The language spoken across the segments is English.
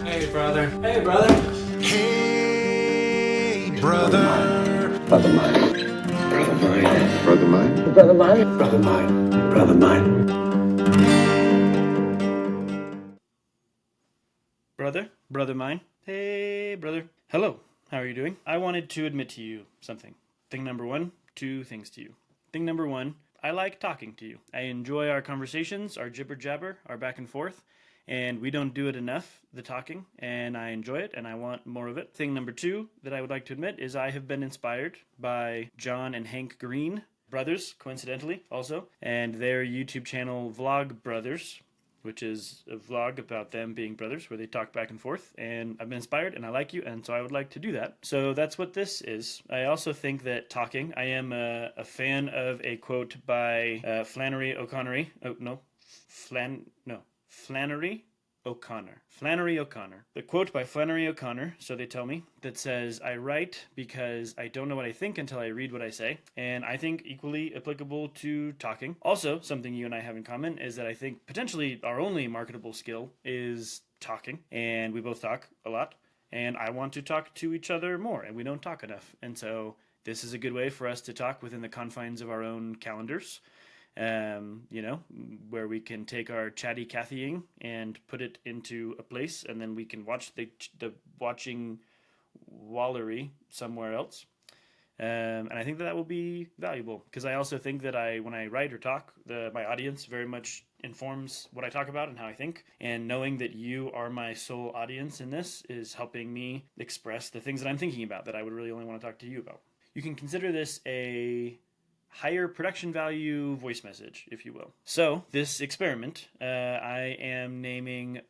Hey, brother. Hey, brother. Hey, brother. Brother mine. Brother mine. Brother mine. Brother mine. Brother mine. Brother mine. Brother mine. Hey, brother. Hello. How are you doing? I wanted to admit to you something. Thing number one, two things to you. Thing number one, I like talking to you. I enjoy our conversations, our jibber jabber, our back and forth, and we don't do it enough, the talking, and I enjoy it and I want more of it. Thing number two that I would like to admit is I have been inspired by John and Hank Green, brothers, coincidentally, also, and their YouTube channel, Vlog Brothers, which is a vlog about them being brothers where they talk back and forth. And I've been inspired and I like you, and so I would like to do that. So that's what this is. I also think that talking, I am a fan of a quote by Flannery O'Connor. Flannery O'Connor. Flannery O'Connor. The quote by Flannery O'Connor, so they tell me, that says, "I write because I don't know what I think until I read what I say." And I think equally applicable to talking. Also, something you and I have in common is that I think potentially our only marketable skill is talking. And we both talk a lot. And I want to talk to each other more, and we don't talk enough. And so this is a good way for us to talk within the confines of our own calendars. Where we can take our chatty Cathying and put it into a place, and then we can watch the watching Wallery somewhere else. And I think that will be valuable, because I also think that when I write or talk, my audience very much informs what I talk about and how I think. And knowing that you are my sole audience in this is helping me express the things that I'm thinking about that I would really only want to talk to you about. You can consider this a higher production value voice message, if you will. So this experiment, I am naming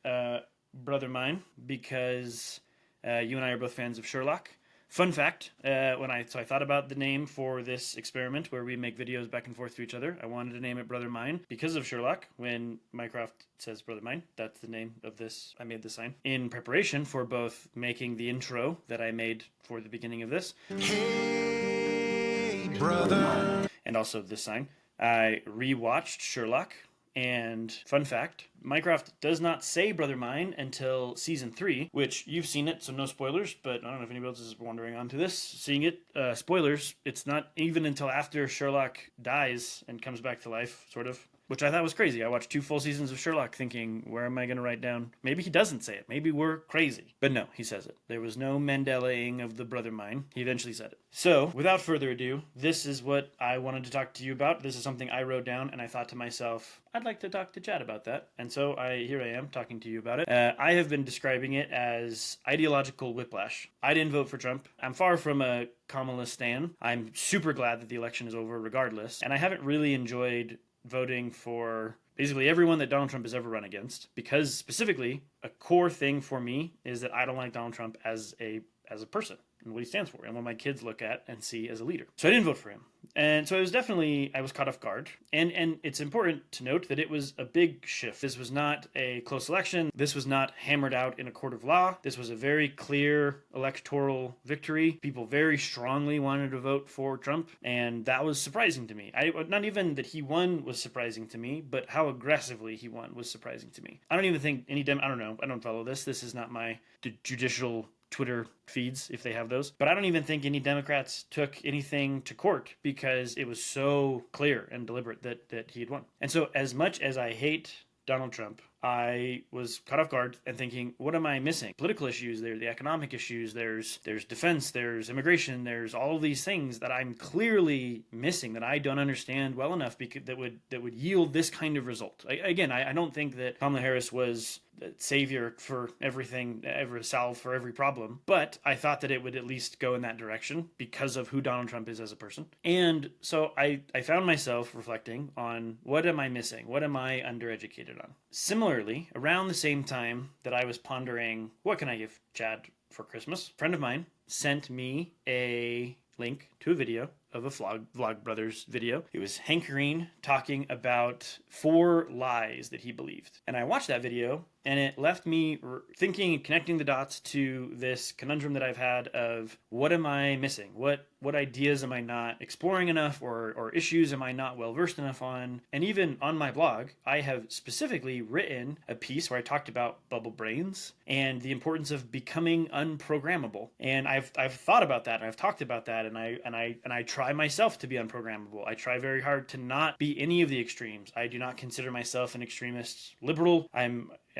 Brother Mine because you and I are both fans of Sherlock. Fun fact, I thought about the name for this experiment where we make videos back and forth to each other. I wanted to name it Brother Mine because of Sherlock. When Mycroft says Brother Mine, that's the name of this. I made the sign in preparation for both making the intro that I made for the beginning of this. Hey, brother. And also this sign. I rewatched Sherlock, and fun fact, Mycroft does not say Brother Mine until season 3, which you've seen it, so no spoilers, but I don't know if anybody else is wandering onto this, seeing it. Spoilers, it's not even until after Sherlock dies and comes back to life, sort of. Which I thought was crazy. I watched 2 full seasons of Sherlock thinking, where am I going to write down? Maybe he doesn't say it. Maybe we're crazy. But no, he says it. There was no Mandela-ing of the Brother Mine. He eventually said it. So, without further ado, this is what I wanted to talk to you about. This is something I wrote down, and I thought to myself, I'd like to talk to Chad about that. And so here I am talking to you about it. I have been describing it as ideological whiplash. I didn't vote for Trump. I'm far from a Kamala stan. I'm super glad that the election is over regardless. And I haven't really enjoyed voting for basically everyone that Donald Trump has ever run against, because specifically a core thing for me is that I don't like Donald Trump as a person and what he stands for and what my kids look at and see as a leader. So I didn't vote for him. And so I was caught off guard. And it's important to note that it was a big shift. This was not a close election. This was not hammered out in a court of law. This was a very clear electoral victory. People very strongly wanted to vote for Trump. And that was surprising to me. Not even that he won was surprising to me, but how aggressively he won was surprising to me. I don't even think I don't know. I don't follow this. This is not my judicial Twitter feeds, if they have those. But I don't even think any Democrats took anything to court because it was so clear and deliberate that he had won. And so as much as I hate Donald Trump, I was caught off guard and thinking, what am I missing? Political issues, there, the economic issues, there's defense, there's immigration, there's all of these things that I'm clearly missing, that I don't understand well enough that would yield this kind of result. I don't think that Kamala Harris was the savior for everything, ever solve for every problem, but I thought that it would at least go in that direction because of who Donald Trump is as a person. And so I found myself reflecting on, what am I missing? What am I undereducated on? Similarly, around the same time that I was pondering, what can I give Chad for Christmas? A friend of mine sent me a link to a video of a Vlogbrothers video. It was Hank Green talking about 4 lies that he believed. And I watched that video, and it left me thinking and connecting the dots to this conundrum that I've had of what am I missing? What ideas am I not exploring enough, or issues am I not well versed enough on? And even on my blog, I have specifically written a piece where I talked about bubble brains and the importance of becoming unprogrammable. And I've thought about that, and I've talked about that, and I try myself to be unprogrammable. I try very hard to not be any of the extremes. I do not consider myself an extremist liberal. I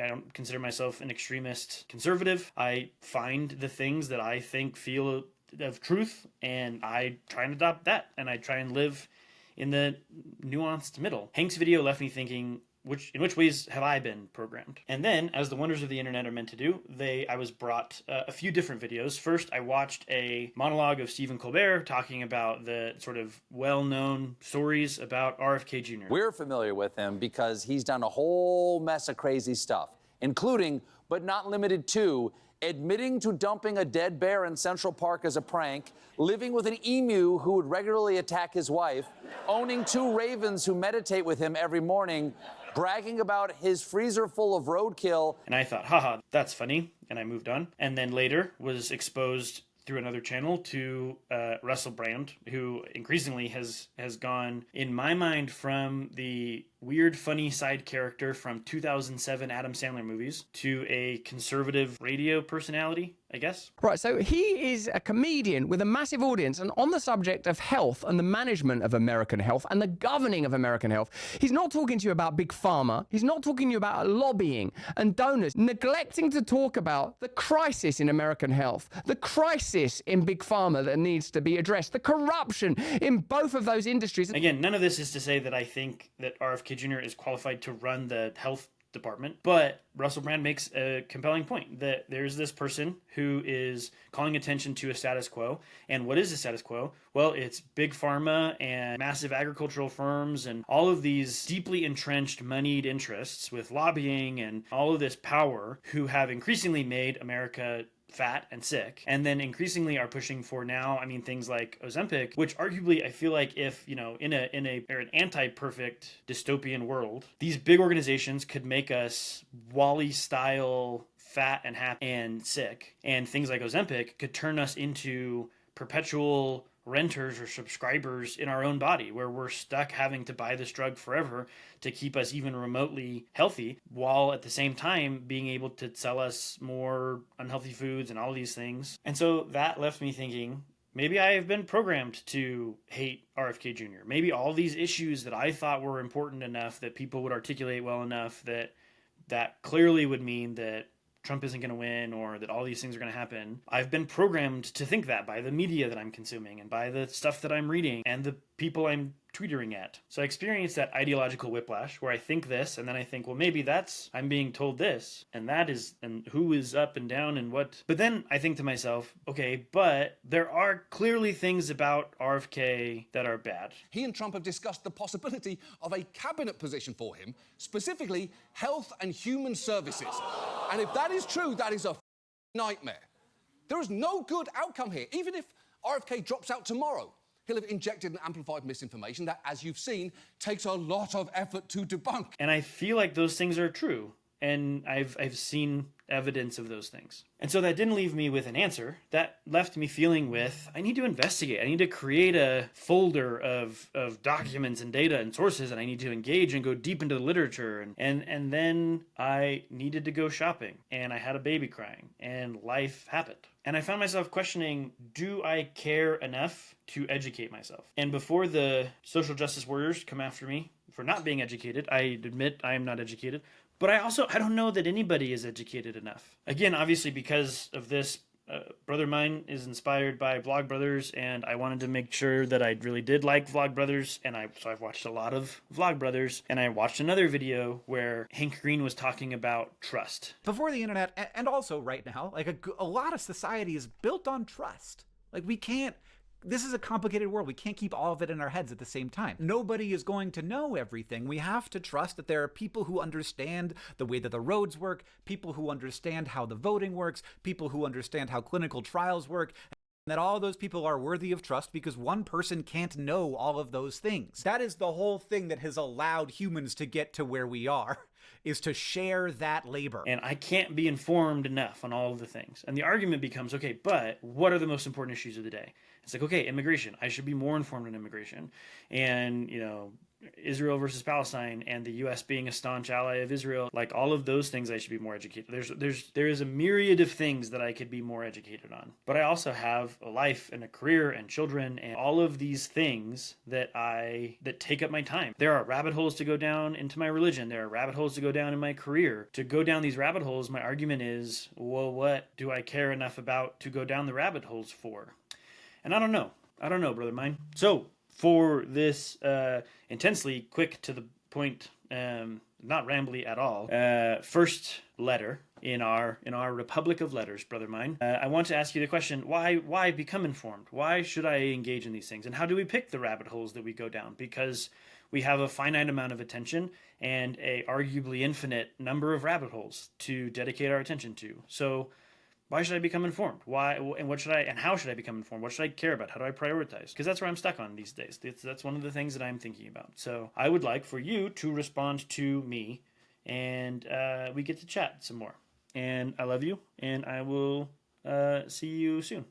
don't consider myself an extremist conservative. I find the things that I think feel of truth, and I try and adopt that, and I try and live in the nuanced middle. Hank's video left me thinking, in which ways have I been programmed? And then, as the wonders of the internet are meant to do, I was brought a few different videos. First, I watched a monologue of Stephen Colbert talking about the sort of well-known stories about RFK Jr. We're familiar with him because he's done a whole mess of crazy stuff, including, but not limited to, admitting to dumping a dead bear in Central Park as a prank, living with an emu who would regularly attack his wife, owning 2 ravens who meditate with him every morning, bragging about his freezer full of roadkill. And I thought, haha, that's funny, and I moved on. And then later was exposed through another channel to Russell Brand, who increasingly has gone, in my mind, from the weird, funny side character from 2007 Adam Sandler movies to a conservative radio personality, I guess. Right, so he is a comedian with a massive audience, and on the subject of health and the management of American health and the governing of American health, he's not talking to you about big pharma, he's not talking to you about lobbying and donors, neglecting to talk about the crisis in American health, the crisis in big pharma that needs to be addressed, the corruption in both of those industries. Again, none of this is to say that I think that RFK Jr. is qualified to run the health department, but Russell Brand makes a compelling point that there's this person who is calling attention to a status quo. And what is the status quo? Well, it's big pharma and massive agricultural firms and all of these deeply entrenched moneyed interests with lobbying and all of this power who have increasingly made America fat and sick, and then increasingly are pushing for now, things like Ozempic, which arguably I feel like if, in an anti-perfect dystopian world, these big organizations could make us Wall-E style fat and happy and sick, and things like Ozempic could turn us into perpetual renters or subscribers in our own body, where we're stuck having to buy this drug forever to keep us even remotely healthy, while at the same time being able to sell us more unhealthy foods and all these things. And so that left me thinking, maybe I have been programmed to hate RFK Jr. Maybe all these issues that I thought were important enough, that people would articulate well enough, that clearly would mean that Trump isn't going to win, or that all these things are going to happen. I've been programmed to think that by the media that I'm consuming and by the stuff that I'm reading and the people I'm tweetering at. So I experienced that ideological whiplash where I think this, and then I think, well, maybe I'm being told this, and that is, and who is up and down and what. But then I think to myself, okay, but there are clearly things about RFK that are bad. He and Trump have discussed the possibility of a cabinet position for him, specifically health and human services. And if that is true, that is a nightmare. There is no good outcome here. Even if RFK drops out tomorrow, he'll have injected and amplified misinformation that, as you've seen, takes a lot of effort to debunk. And I feel like those things are true. And I've seen evidence of those things. And so that didn't leave me with an answer. That left me feeling with, I need to investigate. I need to create a folder of documents and data and sources, and I need to engage and go deep into the literature. And then I needed to go shopping, and I had a baby crying, and life happened. And I found myself questioning, do I care enough to educate myself? And before the social justice warriors come after me for not being educated, I admit I am not educated. But I don't know that anybody is educated enough. Again, obviously because of this, brother of mine is inspired by Vlogbrothers, and I wanted to make sure that I really did like Vlogbrothers, and so I've watched a lot of Vlogbrothers, and I watched another video where Hank Green was talking about trust. Before the internet, and also right now, like a lot of society is built on trust. Like this is a complicated world. We can't keep all of it in our heads at the same time. Nobody is going to know everything. We have to trust that there are people who understand the way that the roads work, people who understand how the voting works, people who understand how clinical trials work, and that all of those people are worthy of trust because one person can't know all of those things. That is the whole thing that has allowed humans to get to where we are, is to share that labor. And I can't be informed enough on all of the things. And the argument becomes, okay, but what are the most important issues of the day? It's like, okay, immigration. I should be more informed on immigration. And, you know, Israel versus Palestine and the U.S. being a staunch ally of Israel, like all of those things I should be more educated. There is a myriad of things that I could be more educated on. But I also have a life and a career and children and all of these things that take up my time. There are rabbit holes to go down into my religion. There are rabbit holes to go down in my career. To go down these rabbit holes, my argument is, well, what do I care enough about to go down the rabbit holes for? And I don't know, brother mine. So for this intensely quick to the point, not rambly at all, first letter in our Republic of Letters, brother mine, I want to ask you the question: why become informed? Why should I engage in these things? And how do we pick the rabbit holes that we go down? Because we have a finite amount of attention and a arguably infinite number of rabbit holes to dedicate our attention to. So why should I become informed? Why and how should I become informed? What should I care about? How do I prioritize? Because that's where I'm stuck on these days. That's one of the things that I'm thinking about. So I would like for you to respond to me, and we get to chat some more. And I love you, and I will see you soon.